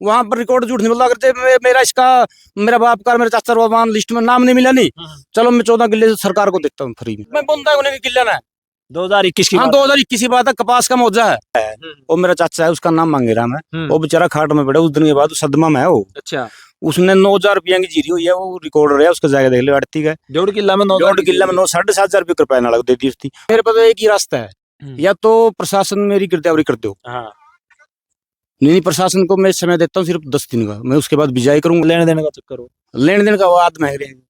वहां पर रिकॉर्ड झूठ नहीं बोलता। अगर मेरा इसका, मेरा बाप का, मेरा चाचा रोमान लिस्ट में नाम नहीं मिला नहीं, चलो मैं 14 किले सरकार को देता हूँ फ्री में। मैं बोलता है उन्हें किले ना 2021 की हाँ बात 2021 की बात है। कपास का मौजा है, वो मेरा चाचा है, उसका नाम मांगेराम है। वो बेचारा खाट में पड़ा, उस दिन के बाद सदमा में है वो। अच्छा, उसने 9,000 रुपया की जीरी हुई है, वो रिकॉर्ड है उसका, जाके देख लो। अड़ती का 1.5 किला में 9 1.5 किला में 7,500 रुपये रुपया ना लग दे दी उसकी। मेरे पास एक ही रास्ता है, या तो प्रशासन मेरी गिरदावरी कर दो। हाँ, नहीं, प्रशासन को मैं समय देता हूँ सिर्फ 10 दिन का, मैं उसके बाद बिजाई करूंगा। लेने देने का चक्कर हो। लेने देने का वो आध मांग रहे हैं,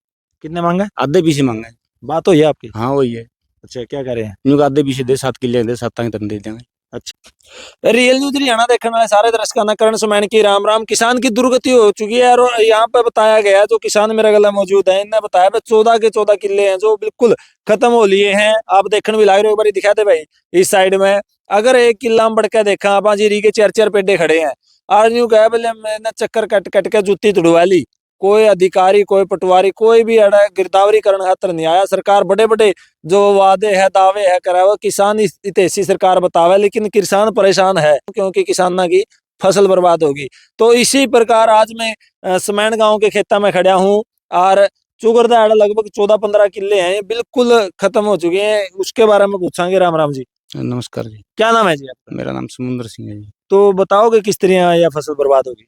कितने मांगा? आधे पीछे मांगे। बात हो है आपकी? हाँ वही है। अच्छा, क्या करें? क्योंकि आधे पीछे दे 7 किले दे, 7 तन दे देंगे। अच्छा, रियल न्यूज हरियाणा देखने वाले सारे दर्शकों का करण सुमैन की राम राम। किसान की दुर्गति हो चुकी है और यहाँ पे बताया गया है, जो किसान मेरे गला मौजूद है, इन्होंने बताया 14 के 14 किले हैं जो बिल्कुल खत्म हो लिए हैं। आप देखने भी लग रहे हो, एक बार दिखा दे भाई इस साइड में। अगर एक किला में बढ़ के देखा आप, जीरी के 4-4 पेडे खड़े हैं। आज न्यू कहा बोले मैंने चक्कर कट कट के जुत्ती तुड़वा ली। कोई अधिकारी, कोई पटवारी, कोई भी अड़ा गिरदावरी करने खातर नहीं आया। सरकार बड़े बड़े जो वादे है, दावे है करा, वो किसान हितैषी सरकार बतावे, लेकिन किसान परेशान है क्योंकि किसाना की फसल बर्बाद होगी। तो इसी प्रकार आज मैं समैन गांव के खेता में खड़ा हूँ और चुगरदा लगभग 14-15 किले हैं, ये बिल्कुल खत्म हो चुके हैं। उसके बारे में पूछांगे। राम राम जी। नमस्कार जी। क्या नाम है जी आपका? मेरा नाम समुद्र सिंह है जी। तो बताओगे किस तरह यह फसल बर्बाद होगी?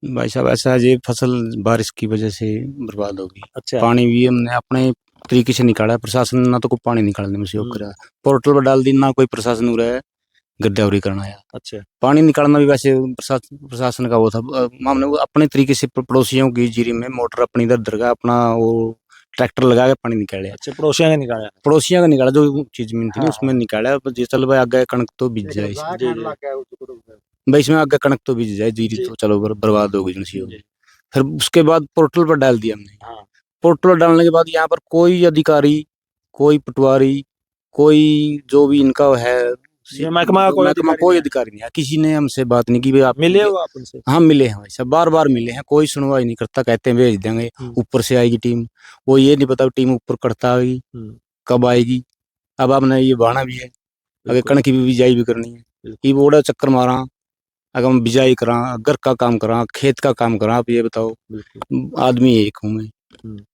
भाई साहब ऐसा है जी, फसल बारिश की वजह से बर्बाद होगी। अच्छा, पानी भी हमने अपने तरीके से निकाला है, प्रशासन ना तो कोई पानी निकालने में सहयोग करा, पोर्टल पर डाल दी, ना कोई प्रशासन हो रहा है गिरदावरी करना है। अच्छा, पानी निकालना भी वैसे प्रशासन का वो था। हमने वो अपने तरीके से पड़ोसियों की जीरी में मोटर अपनी इधर उधर का अपना वो ट्रैक्टर लगा के पानी निकाले। अच्छा, पड़ोसियों ने निकाला? पड़ोसियों का निकाला, जो चीज मिलती थी हाँ, उसमें निकाला। चलो भाई आगे कणक तो बीज जाए, भाई इसमें आगे कणक तो बीज जाए, जीरी तो चलो बर्बाद हो गई। फिर उसके बाद पोर्टल पर डाल दिया हमने। हाँ, पोर्टल पर डालने के बाद यहाँ पर कोई अधिकारी, कोई पटवारी, कोई जो भी इनका है ये महकमा कोई अधिकारी नहीं है। किसी ने हमसे बात नहीं की भाई आप मिले हो आप उनसे? हाँ मिले हैं भाई साहब, बार बार मिले हैं, कोई सुनवाई नहीं करता। कहते हैं भेज देंगे, ऊपर से आएगी टीम। वो ये नहीं पता टीम ऊपर करता आएगी कब आएगी। अब आपने ये बहाना भी है, अगर कणक की भी बिजाई भी करनी है, ये बोड़ा चक्कर मारा, अगर हम बिजाई करा, घर का काम करा, खेत का काम करा, आप ये बताओ। आदमी एक हूँ मैं,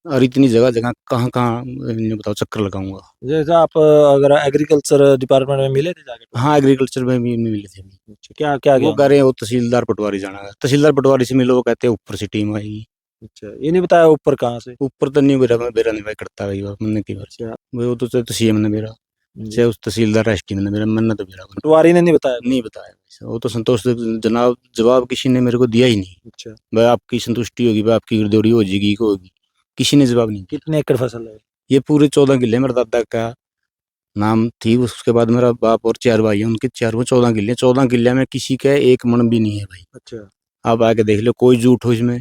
और इतनी जगह जगह कहाँ कहाँ बताओ चक्कर लगाऊंगा। जैसे आप अगर एग्रीकल्चर डिपार्टमेंट में मिले थे जाके? हाँ एग्रीकल्चर में भी मिले थे। अच्छा, क्या क्या वो कह रहे हैं वो तहसीलदार पटवारी जाना है, तहसीलदार पटवारी से मिलो, वो कहते हैं ऊपर से टीम आएगी। अच्छा, ये नहीं बताया ऊपर कहाँ से? ऊपर तो नहीं, मेरा नहीं भाई करता भाई, मैंने की बार वो तो सीएम ने मेरा, चाहे उस तहसीलदार एसटी ने मेरा, मैंने तो मेरा पटवारी ने नहीं बताया? नहीं बताया। वो तो संतोष जनाब जवाब किसी ने मेरे को दिया ही नहीं। अच्छा, भाई आपकी संतुष्टि होगी, भाई आपकी गिरदौरी हो जाएगी को होगी, किसी ने जवाब नहीं। कितने एकड़ फसल है? ये पूरे 14 किले मेरे दादा का नाम थी। उसके बाद मेरा बाप और 4 भाई हैं, उनके 4 में 14 किले। 14 किले में किसी का एक मन भी नहीं है भाई। अच्छा, आप आके देख लो, कोई झूठ हो इसमें,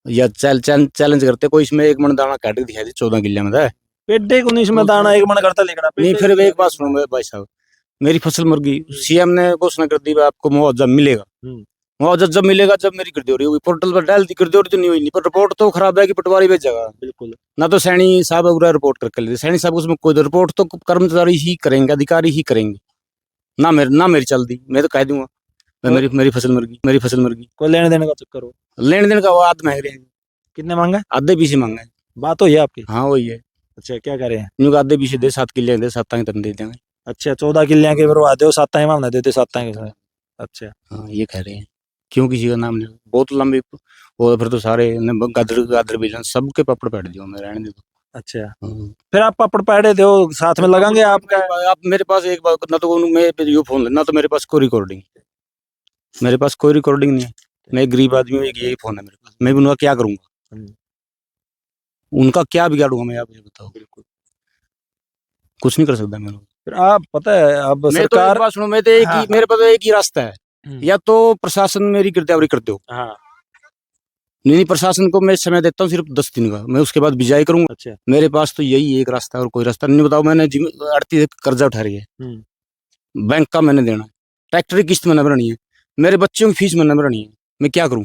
या चैलेंज करते कोई इसमें एक मन दाना काट के दिखा दे 14 किले में था। पेड्डे को नहीं दाना एक मन करता लेकर नहीं फिर एक बात सुनो भाई साहब, मेरी फसल मर गई, सीएम ने घोषणा कर दी आपको मुआवजा मिलेगा। मुआवजा जब मिलेगा जब मेरी गिरदौरी होगी, पोर्टल पर डाल दी, गिरदौरी तो नहीं हुई, नहीं पर रिपोर्ट तो खराब है कि पटवारी भेजेगा। बिल्कुल, ना तो सैनी साहब पूरा रिपोर्ट करके ले, सैनी साहब उसमें कोई रिपोर्ट तो कर्मचारी ही करेंगे, अधिकारी ही करेंगे। ना मेरी चल दी, मैं तो कह दूंगा मेरी फसल मर गई, मेरी फसल मर गई। कोई लेने देने का चक्कर हो? लेने देने का वो आध मांग रहे हैं। कितने मांगा? आधे पीछे मांगे। बात हो है आपकी? हाँ वही है। अच्छा, क्या करें? क्योंकि आधे पीछे दे 7 किले दे, 7 तन दे देंगे। अच्छा, 14 किले के बर्बाद हो, 7 मामला देते 7 के। अच्छा, हाँ ये कह रहे हैं, क्यों किसी का नाम नहीं, बहुत लंबी। और फिर तो सारे गादर बिलन सबके पापड़ पैट दियो, मैं रहने दे दो। अच्छा, फिर आप पापड़ पैड़े दो साथ में लगाएंगे आपका? आप मेरे पास एक बार ना तो मैं यू फोन ना तो मेरे पास कोई रिकॉर्डिंग, मेरे पास कोई रिकॉर्डिंग नहीं है। मैं एक गरीब आदमी हूँ, एक यही फोन है मेरे पास, मैं भी उनका क्या करूंगा, उनका क्या बिगाड़ूंगा मैं, आप ये बताओ। बिल्कुल कुछ नहीं कर सकता मैं। फिर आप पता है अब सरकार तो सुनो, मैं तो एक ही, मेरे पास एक ही रास्ता है, या तो प्रशासन मेरी गिरदावरी कर दो। हाँ, नहीं, प्रशासन को मैं समय देता हूँ सिर्फ 10 दिन का, मैं उसके बाद बिजाई करूंगा। अच्छा, मेरे पास तो यही एक रास्ता है और कोई रास्ता नहीं। बताओ, मैंने 38 कर्जा उठा रही है, बैंक का मैंने देना है, ट्रैक्टर की किस्त मैंने भरनी है, मेरे बच्चों की फीस मैंने भरनी है, मैं क्या करूं।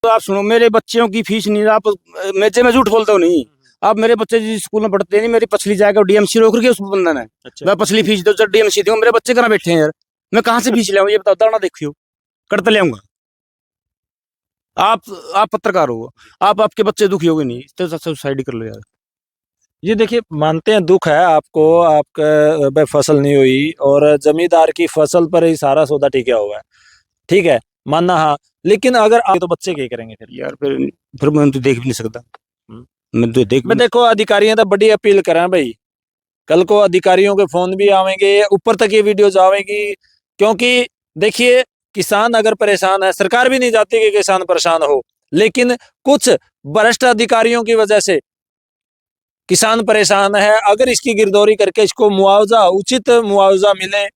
तो आप सुनो, मेरे बच्चों की फीस नहीं, आप मैं झूठ बोलता हूँ नहीं। आप मेरे बच्चे जिस स्कूल में पढ़ते नहीं, मेरी पछली जाएगा डीएमसी रोक रही है उस बंधन है। अच्छा, मैं पछली फीस दो, जब डीएमसी दूं, मेरे बच्चे कहाँ बैठे हैं यार, मैं कहाँ से फीस लाऊं, ये बताओ, दाना देखियो करते ले आऊंगा। आप पत्रकार हो, आप आपके बच्चे दुखी होगे नहीं, तो सुसाइड कर लो यार। ये देखिए, मानते हैं दुख है आपको, आपका भाई फसल नहीं हुई और जमींदार की फसल पर ही सारा सौदा टिका हुआ है, ठीक है, मानना हाँ। लेकिन अगर आप तो बच्चे क्या करेंगे फिर? यार फिर मैं तो देख भी नहीं सकता, मैं तो देख भी मैं देखो अधिकारियों तो बड़ी अपील करें भाई, कल को अधिकारियों के फोन भी आवेंगे, ऊपर तक ये वीडियो जाएगी, क्योंकि देखिए किसान अगर परेशान है, सरकार भी नहीं चाहती कि किसान परेशान हो, लेकिन कुछ भ्रष्ट अधिकारियों की वजह से किसान परेशान है। अगर इसकी गिरदौरी करके इसको मुआवजा, उचित मुआवजा मिले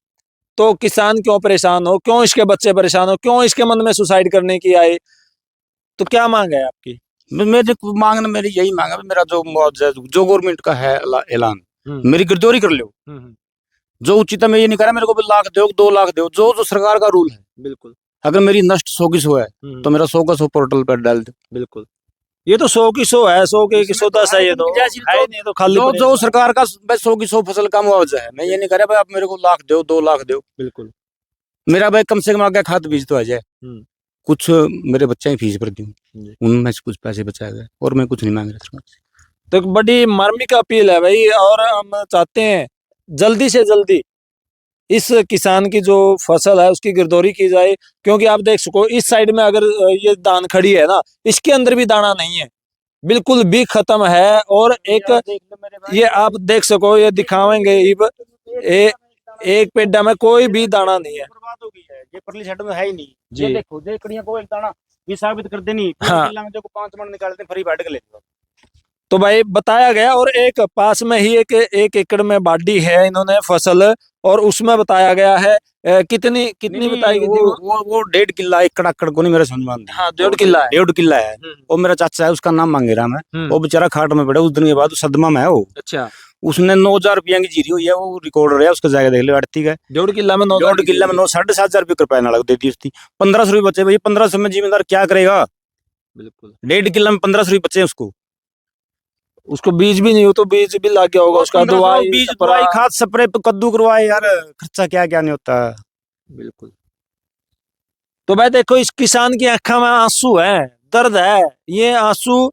तो किसान क्यों परेशान हो, क्यों इसके बच्चे परेशान हो, क्यों इसके मन में सुसाइड करने की आए? तो क्या मांग है आपकी? मेरे मांगना, मेरी यही मांग है, मेरा जो मुआवजा जो गवर्नमेंट का है ऐलान, मेरी गिरदौरी कर लो। जो उचित है, मैं ये नहीं कह रहा मेरे को 1 लाख दो, 2 लाख दो, जो जो सरकार का रूल है। बिल्कुल। अगर मेरी नष्ट 100 की 100 है तो मेरा 100 का 100 पोर्टल पर डाल दो। बिल्कुल, ये तो 100 की 100 है, 100 की 100 10 है, ये तो है नहीं तो खाली जो जो सरकार का 100 की 100 फसल का मुआवजा है, मैं ये नहीं कह रहा भाई आप मेरे को 1 लाख दो, 2 लाख दो। बिल्कुल। मेरा भाई कम से कम आगे खाद बीज तो आ जाए, कुछ मेरे बच्चे की फीस भर दूं, उनमें से कुछ पैसे बचाए गए, और मैं कुछ नहीं मांग रहा सरकार से। तो बड़ी मार्मिक अपील है भाई, और हम चाहते हैं जल्दी से जल्दी इस किसान की जो फसल है उसकी गिरदौरी की जाए, क्योंकि आप देख सको इस साइड में अगर ये धान खड़ी है ना, इसके अंदर भी दाना नहीं है, बिल्कुल भी खत्म है। और एक ये आप देख सको, ये दिखावेंगे एक पेड्डा में कोई भी दाना नहीं है, बर्बाद हो गई है, ये परली साइड में है ही नहीं। जी। ये देखो देखड़ियां को एक दाना ये साबित कर देनी, हाँ। में देखो 5 मन निकालते फ्री बैठ के लेते। तो भाई बताया गया, और एक पास में ही एक एकड़ में बाड़ी है इन्होंने फसल, और उसमें बताया गया है कितनी कितनी बताई गई थी वो 1.5 किला एकड़ आकड़ को नहीं मेरे समझ में आंदा। हाँ 1.5 किला है। 1.5 किला है। वो मेरा चाचा है, उसका नाम मांगे रहा मैं, वो बेचारा खाट में पड़ा, उस दिन के बाद सदमा में है वो। अच्छा। उसने 9,000 रुपया की जीरी हुई है, वो रिकॉर्ड है उसका, जाके देख ले आड़ती का। 1.5 किला में 1.5 किला में 7,500 रुपये रुपया ना लग देती उसकी। 1500 रुपये बचे भाई, 1500 में जिम्मेदार क्या करेगा? बिल्कुल। 1.5 किला में 1500 रुपये बचे उसको। उसको बीज भी नहीं हो तो बीज भी लग गया होगा उसका, दवाई बीज दवाई खाद स्प्रे कद्दू करवाए यार, खर्चा क्या क्या नहीं होता। बिल्कुल। तो भाई देखो इस किसान की आंखों में आंसू है, दर्द है, ये आंसू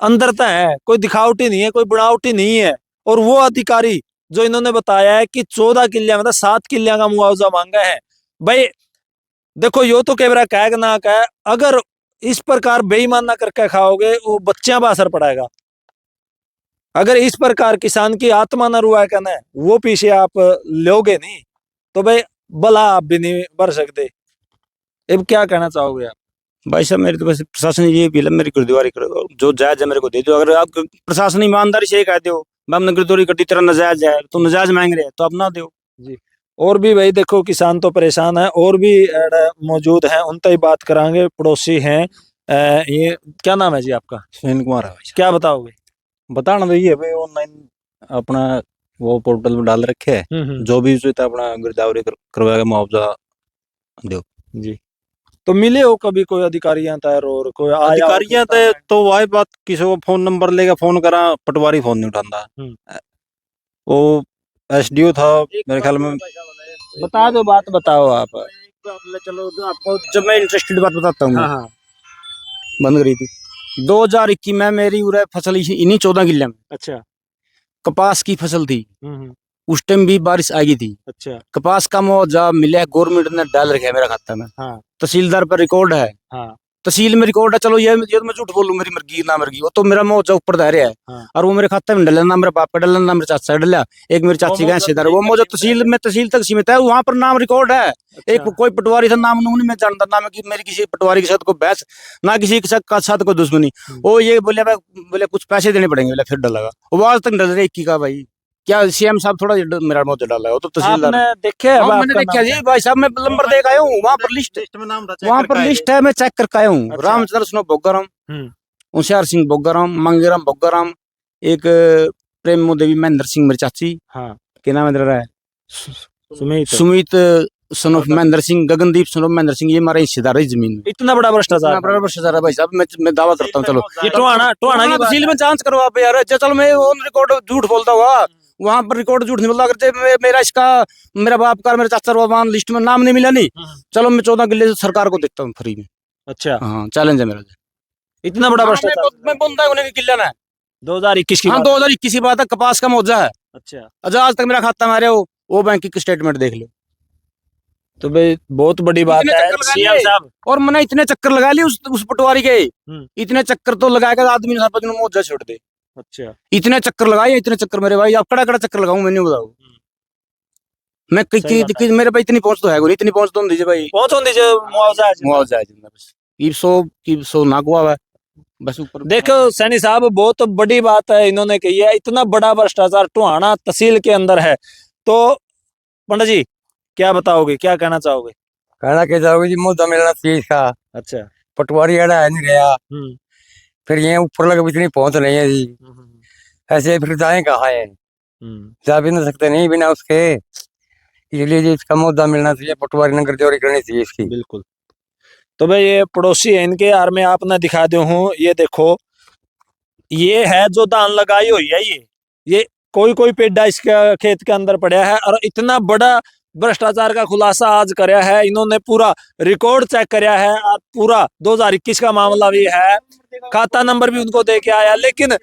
अंदरता है, कोई दिखावटी नहीं है, कोई बनावटी नहीं है। और वो अधिकारी जो इन्होंने बताया है कि 14 किले मतलब 7 किले का मुआवजा मांगा है, भाई देखो यो तो केवरा कहेगा ना कहे, अगर इस प्रकार बेईमाना करके खाओगे वो बच्चियां पर असर पड़ेगा। अगर इस प्रकार किसान की आत्मा न रुआ करना है, वो पीछे आप लोगे नहीं तो भाई भला आप भी नहीं भर सकते। अब क्या कहना चाहोगे आप? भाई साहब मेरी तो बस प्रशासन ये अपील है, मेरी गिरदौरी करो, जो जायज है मेरे को दे दो। अगर आप प्रशासन ईमानदारी से कह दो हमने गिरदौरी कर दी, तेरा नजायज है तो नजायज मांग रहे तो अपना दो जी। और भी भाई देखो किसान तो परेशान है, और भी मौजूद हैं, उनसे ही बात करांगे, पड़ोसी हैं। ये क्या नाम है जी आपका? सुनील कुमार है भाई। क्या बताओगे? बताना तो ये है भाई, ऑनलाइन अपना वो पोर्टल में डाल रखे है, जो भी उचित अपना गिरदावरी करवाएगा मुआवजा दो जी। तो मिले हो कभी कोई अधिकारी यहाँ तैयार और कोई आया अधिकारियां तो वही बात, किसी को फोन नंबर लेगा फोन करा, पटवारी फोन नहीं उठाता। वो एसडीओ था मेरे ख्याल में। बता दो, बात बताओ आप। चलो आपको जब मैं इंटरेस्टेड बात बताता हूँ। हाँ हाँ। बंद करी थी 2021 में, मेरी उरे फसल इन्हीं 14 किले में अच्छा। कपास की फसल थी। उस टाइम भी बारिश आ गई थी। अच्छा। कपास का मुआवजा मिला, गवर्नमेंट ने डाल रखा है मेरा खाता में। हाँ। तहसीलदार पर रिकॉर्ड है। हाँ। तहसील में रिकॉर्ड है, चलो ये तो मैं झूठ बोलूं, मेरी मर्जी ना मर्जी, वो तो मेरा मुआवजा ऊपर दायरे है। हाँ। और वो मेरे खाते में डला, ना मेरे बाप का डला, ना मेरे चाचा का डला, एक मेरी चाची का हिस्सेदार, वो मुआवजा तहसील तक सीमित है, वहां पर नाम रिकॉर्ड है। एक कोई पटवारी था, नाम नहीं मैं जानता, ना मेरी किसी पटवारी के साथ कोई बहस, ना किसी के साथ कोई दुश्मनी। वो ये बोले कुछ पैसे देने पड़ेंगे, बोले फिर डलेगा, वो आज तक डल रहे 21 का। भाई क्या सीएम साहब थोड़ा मेरा मुआवजा डाला है, वो तो तहसीलदार। आपने देखा है? मैंने देखा जी भाई साहब, मैं नंबर देख आया हूँ, वहाँ पर लिस्ट में नाम था, वहाँ पर लिस्ट है, मैं चेक करके आया हूँ। अच्छा। रामचंद्र स्नो बोगाराम, होशियार सिंह बोगाराम, मंगेराम बोगाराम, एक प्रेम देवी महेंद्र सिंह मेरी चाची। हाँ। क्या नाम है तेरा? Sumit son of Mahendra Singh, Gagandeep son of Mahendra Singh, ये हमारे हिस्सेदार है जमीन में। इतना बड़ा भ्रष्टाचार, बड़ा भ्रष्टाचार है भाई साहब, मैं दावा करता हूँ। चलो ये टोहाना की बात तहसील है। में जांच करो आप यार। चलो मैं ऑन रिकॉर्ड झूठ बोलता हुआ, वहां पर रिकॉर्ड झूठ नहीं बोलता करते। मेरा इसका, मेरा बाप का, मेरे चाचा वहां लिस्ट में नाम नहीं मिला नहीं। चलो मैं 14 किले सरकार को देता हूँ फ्री में। अच्छा, हाँ चैलेंज है मेरा। इतना बड़ा भ्रष्टाचार मैं बोलता हूँ उन्हें कि किला ना 2021 की हाँ बात 2021 की बात है, कपास का मुआवजा है। है। अच्छा, अच्छा आज तक मेरा खाता मारे हो, वो बैंक की स्टेटमेंट देख लो। तो भाई बहुत बड़ी बात इतने है चक्कर लगा सीएम लिए। साहब। और मैंने इतने चक्कर लगा लिए उस पटवारी के, इतने चक्कर तो लगाएगा आदमी ने सरपंच ने मुआवजा छोड़ दे। अच्छा, इतने चक्कर लगाए, इतने चक्कर मेरे भाई, अब कड़ा कड़ा चक्कर लगाऊं मैंने बताओ। मैं सही बात है। मेरे पास इतनी पहुंच तो है नहीं, इतनी पहुंच तो नहीं दीजिए भाई। पहुंच होनी चाहिए मुआवजा है जितना। मुआवजा है जितना बस की सौ ना हुआ है बस ऊपर। देखो सैनी साहब बहुत बड़ी बात है इन्होंने कही है, इतना बड़ा भ्रष्टाचार टोहाना तहसील के अंदर है। तो पंडित जी क्या बताओगे, क्या कहना चाहोगे? कहना क्या चाहोगे जी, मुद्दा मिलना चाहिए इसका। अच्छा। पटवारी अड़ा है नहीं रहा, हम्म फिर ये ऊपर लगे इतनी पहुंच नहीं है जी। ऐसे फिर जाए कहाँ है, जा भी नहीं सकते नहीं बिना उसके। इसलिए जी इसका मुद्दा मिलना चाहिए, पटवारी ने गर्जोरी करनी चाहिए इसकी। बिल्कुल। तो भाई ये पड़ोसी है इनके यार, मैं आपने दिखा दू हूँ, ये देखो ये है जो धान लगाई हुई है, ये कोई कोई पेड़ा इसके खेत के अंदर पड़ा है, और इतना बड़ा भ्रष्टाचार का खुलासा आज कराया है इन्होंने, पूरा रिकॉर्ड चेक कराया है। आज पूरा 2021 का मामला भी है, खाता नंबर भी उनको दे के आया। लेकिन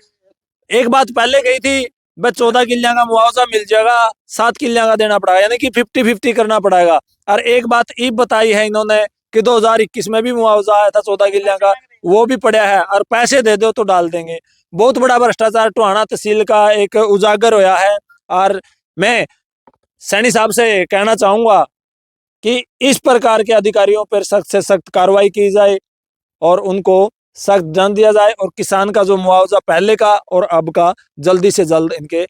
एक बात पहले कही थी, बस 14 किल्लियां का मुआवजा मिल जाएगा, 7 किल्लियां का देना पड़ेगा, यानी कि 50-50 करना पड़ेगा। और एक बात ये बताई है इन्होंने कि 2021 में भी मुआवजा आया था 14 किल्लियां का, वो भी पड़ा है, और पैसे दे दो तो डाल देंगे। बहुत बड़ा भ्रष्टाचार टोहाना तहसील का एक उजागर होया है। और मैं सैनी साहब से कहना चाहूंगा कि इस प्रकार के अधिकारियों पर सख्त से सख्त कार्रवाई की जाए और उनको सख्त दंड दिया जाए, और किसान का जो मुआवजा पहले का और अब का जल्दी से जल्द इनके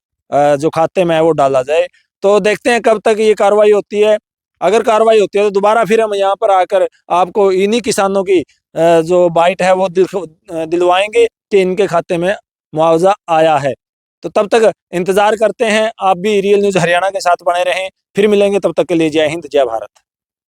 जो खाते में है वो डाला जाए। तो देखते हैं कब तक ये कार्रवाई होती है। अगर कार्रवाई होती है तो दोबारा फिर हम यहाँ पर आकर आपको इन्हीं किसानों की जो बाइट है वो दिलवाएंगे कि इनके खाते में मुआवजा आया है। तो तब तक इंतजार करते हैं, आप भी रियल न्यूज हरियाणा के साथ बने रहें। फिर मिलेंगे, तब तक के लिए जय हिंद, जय भारत।